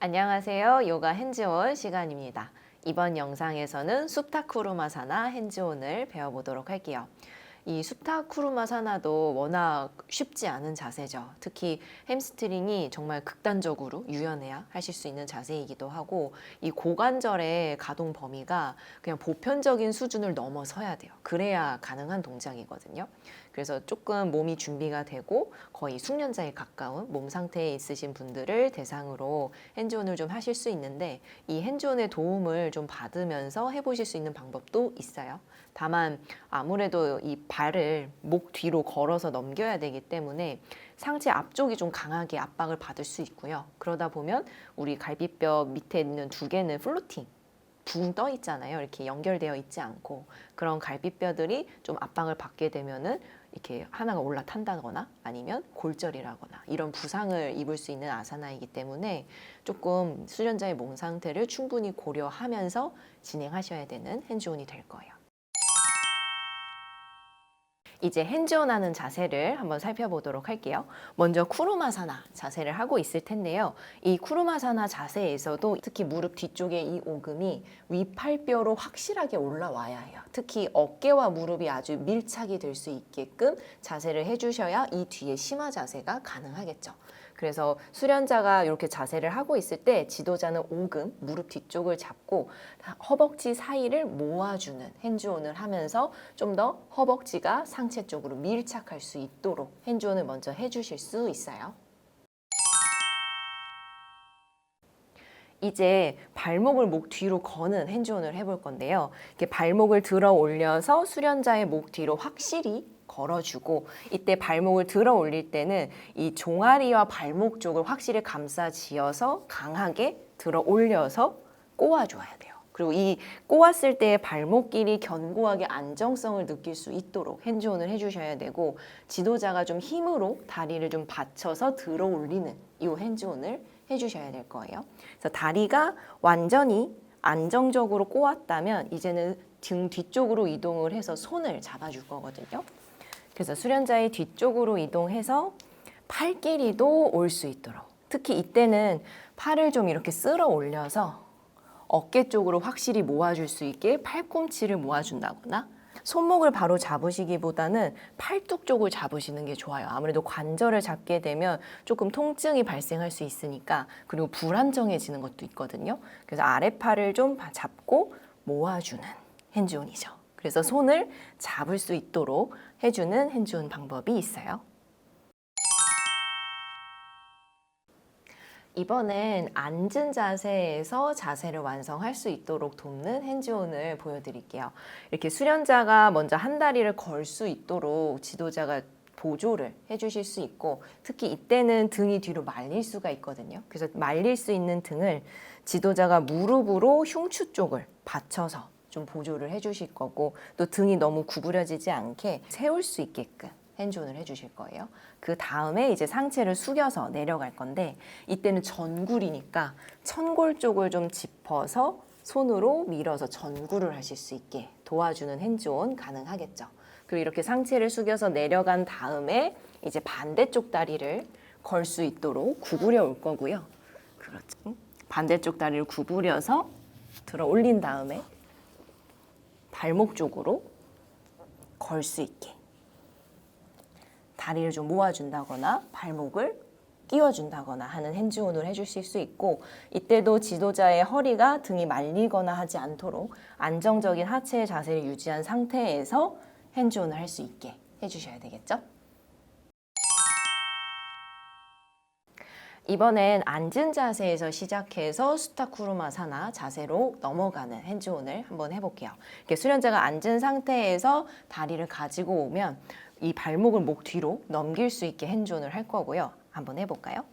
안녕하세요. 요가 핸즈온 시간입니다. 이번 영상에서는 수타쿠루마사나 핸즈온을 배워보도록 할게요. 이 수타쿠루마사나도 워낙 쉽지 않은 자세죠. 특히 햄스트링이 정말 극단적으로 유연해야 하실 수 있는 자세이기도 하고 이 고관절의 가동 범위가 그냥 보편적인 수준을 넘어서야 돼요. 그래야 가능한 동작이거든요. 그래서 조금 몸이 준비가 되고 거의 숙련자에 가까운 몸 상태에 있으신 분들을 대상으로 핸즈온을 좀 하실 수 있는데 이 핸즈온의 도움을 좀 받으면서 해보실 수 있는 방법도 있어요. 다만 아무래도 이 발을 목 뒤로 걸어서 넘겨야 되기 때문에 상체 앞쪽이 좀 강하게 압박을 받을 수 있고요. 그러다 보면 우리 갈비뼈 밑에 있는 두 개는 플로팅, 붕 떠 있잖아요. 이렇게 연결되어 있지 않고 그런 갈비뼈들이 좀 압박을 받게 되면은 이렇게 하나가 올라탄다거나 아니면 골절이라거나 이런 부상을 입을 수 있는 아사나이기 때문에 조금 수련자의 몸 상태를 충분히 고려하면서 진행하셔야 되는 핸즈온이 될 거예요. 이제 핸즈온 하는 자세를 한번 살펴보도록 할게요. 먼저 쿠루마사나 자세를 하고 있을 텐데요. 이 쿠루마사나 자세에서도 특히 무릎 뒤쪽에 이 오금이 위팔뼈로 확실하게 올라와야 해요. 특히 어깨와 무릎이 아주 밀착이 될 수 있게끔 자세를 해주셔야 이 뒤에 심화 자세가 가능하겠죠. 그래서 수련자가 이렇게 자세를 하고 있을 때 지도자는 오금, 무릎 뒤쪽을 잡고 허벅지 사이를 모아주는 핸즈온을 하면서 좀 더 허벅지가 상체 쪽으로 밀착할 수 있도록 핸즈온을 먼저 해주실 수 있어요. 이제 발목을 목 뒤로 거는 핸즈온을 해볼 건데요. 이렇게 발목을 들어 올려서 수련자의 목 뒤로 확실히 걸어주고 이때 발목을 들어 올릴 때는 이 종아리와 발목 쪽을 확실히 감싸지어서 강하게 들어 올려서 꼬아줘야 돼요. 그리고 이 꼬았을 때 발목길이 견고하게 안정성을 느낄 수 있도록 핸즈온을 해주셔야 되고 지도자가 좀 힘으로 다리를 좀 받쳐서 들어 올리는 이 핸즈온을 해주셔야 될 거예요. 그래서 다리가 완전히 안정적으로 꼬았다면 이제는 등 뒤쪽으로 이동을 해서 손을 잡아줄 거거든요. 그래서 수련자의 뒤쪽으로 이동해서 팔 길이도 올 수 있도록 특히 이때는 팔을 좀 이렇게 쓸어 올려서 어깨 쪽으로 확실히 모아줄 수 있게 팔꿈치를 모아준다거나 손목을 바로 잡으시기보다는 팔뚝 쪽을 잡으시는 게 좋아요. 아무래도 관절을 잡게 되면 조금 통증이 발생할 수 있으니까 그리고 불안정해지는 것도 있거든요. 그래서 아랫팔을 좀 잡고 모아주는 핸즈온이죠. 그래서 손을 잡을 수 있도록 해주는 핸즈온 방법이 있어요. 이번엔 앉은 자세에서 자세를 완성할 수 있도록 돕는 핸즈온을 보여드릴게요. 이렇게 수련자가 먼저 한 다리를 걸 수 있도록 지도자가 보조를 해주실 수 있고 특히 이때는 등이 뒤로 말릴 수가 있거든요. 그래서 말릴 수 있는 등을 지도자가 무릎으로 흉추 쪽을 받쳐서 좀 보조를 해주실 거고 또 등이 너무 구부려지지 않게 세울 수 있게끔 핸즈온을 해주실 거예요. 그 다음에 이제 상체를 숙여서 내려갈 건데 이때는 전굴이니까 천골 쪽을 좀 짚어서 손으로 밀어서 전굴을 하실 수 있게 도와주는 핸즈온 가능하겠죠. 그리고 이렇게 상체를 숙여서 내려간 다음에 이제 반대쪽 다리를 걸 수 있도록 구부려 올 거고요. 그렇죠. 반대쪽 다리를 구부려서 들어 올린 다음에 발목 쪽으로 걸 수 있게 다리를 좀 모아준다거나 발목을 끼워준다거나 하는 핸즈온을 해주실 수 있고 이때도 지도자의 허리가 등이 말리거나 하지 않도록 안정적인 하체의 자세를 유지한 상태에서 핸즈온을 할 수 있게 해주셔야 되겠죠? 이번엔 앉은 자세에서 시작해서 수타쿠루마사나 자세로 넘어가는 핸즈온을 한번 해볼게요. 이렇게 수련자가 앉은 상태에서 다리를 가지고 오면 이 발목을 목 뒤로 넘길 수 있게 핸즈온을 할 거고요. 한번 해볼까요?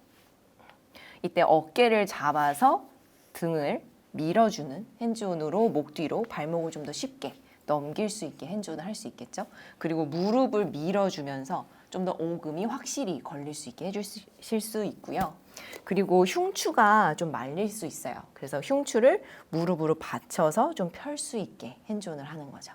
이때 어깨를 잡아서 등을 밀어주는 핸즈온으로 목 뒤로 발목을 좀 더 쉽게 넘길 수 있게 핸즈온을 할 수 있겠죠. 그리고 무릎을 밀어주면서 좀 더 오금이 확실히 걸릴 수 있게 해주실 수 있고요. 그리고 흉추가 좀 말릴 수 있어요. 그래서 흉추를 무릎으로 받쳐서 좀 펼 수 있게 핸즈온을 하는 거죠.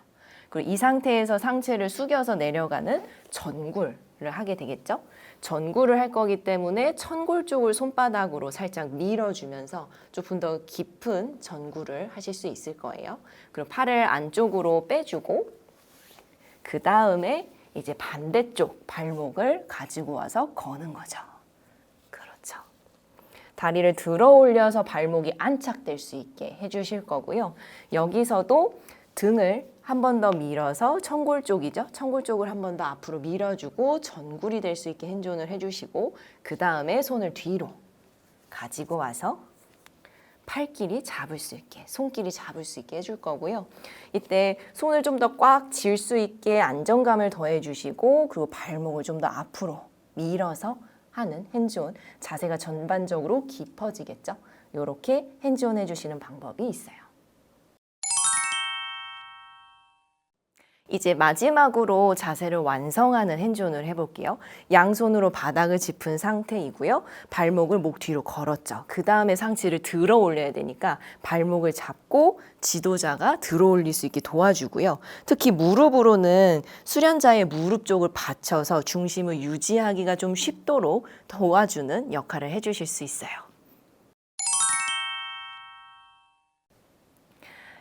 그리고 이 상태에서 상체를 숙여서 내려가는 전굴을 하게 되겠죠. 전구를 할 거기 때문에 천골 쪽을 손바닥으로 살짝 밀어주면서 조금 더 깊은 전구를 하실 수 있을 거예요. 그리고 팔을 안쪽으로 빼주고 그 다음에 이제 반대쪽 발목을 가지고 와서 거는 거죠. 그렇죠. 다리를 들어 올려서 발목이 안착될 수 있게 해주실 거고요. 여기서도 등을 한 번 더 밀어서 천골 쪽이죠. 천골 쪽을 한 번 더 앞으로 밀어주고 전굴이 될 수 있게 핸즈온을 해주시고 그 다음에 손을 뒤로 가지고 와서 팔끼리 잡을 수 있게, 손끼리 잡을 수 있게 해줄 거고요. 이때 손을 좀 더 꽉 쥘 수 있게 안정감을 더해 주시고 그리고 발목을 좀 더 앞으로 밀어서 하는 핸즈온, 자세가 전반적으로 깊어지겠죠. 이렇게 핸즈온 해주시는 방법이 있어요. 이제 마지막으로 자세를 완성하는 핸즈온을 해볼게요. 양손으로 바닥을 짚은 상태이고요. 발목을 목 뒤로 걸었죠. 그 다음에 상체를 들어 올려야 되니까 발목을 잡고 지도자가 들어 올릴 수 있게 도와주고요. 특히 무릎으로는 수련자의 무릎 쪽을 받쳐서 중심을 유지하기가 좀 쉽도록 도와주는 역할을 해주실 수 있어요.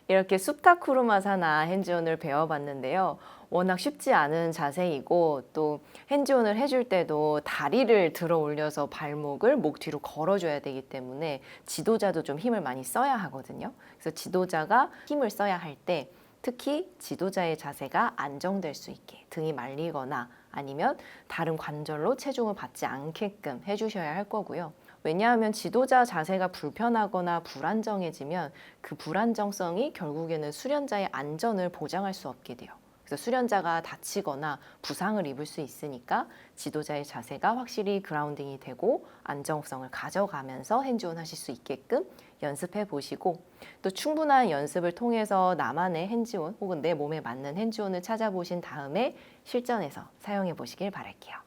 이렇게 수타쿠르마사나 핸즈온을 배워봤는데요. 워낙 쉽지 않은 자세이고 또 핸즈온을 해줄 때도 다리를 들어 올려서 발목을 목 뒤로 걸어줘야 되기 때문에 지도자도 좀 힘을 많이 써야 하거든요. 그래서 지도자가 힘을 써야 할 때 특히 지도자의 자세가 안정될 수 있게 등이 말리거나 아니면 다른 관절로 체중을 받지 않게끔 해주셔야 할 거고요. 왜냐하면 지도자 자세가 불편하거나 불안정해지면 그 불안정성이 결국에는 수련자의 안전을 보장할 수 없게 돼요. 그래서 수련자가 다치거나 부상을 입을 수 있으니까 지도자의 자세가 확실히 그라운딩이 되고 안정성을 가져가면서 핸즈온 하실 수 있게끔 연습해 보시고 또 충분한 연습을 통해서 나만의 핸즈온 혹은 내 몸에 맞는 핸즈온을 찾아보신 다음에 실전에서 사용해 보시길 바랄게요.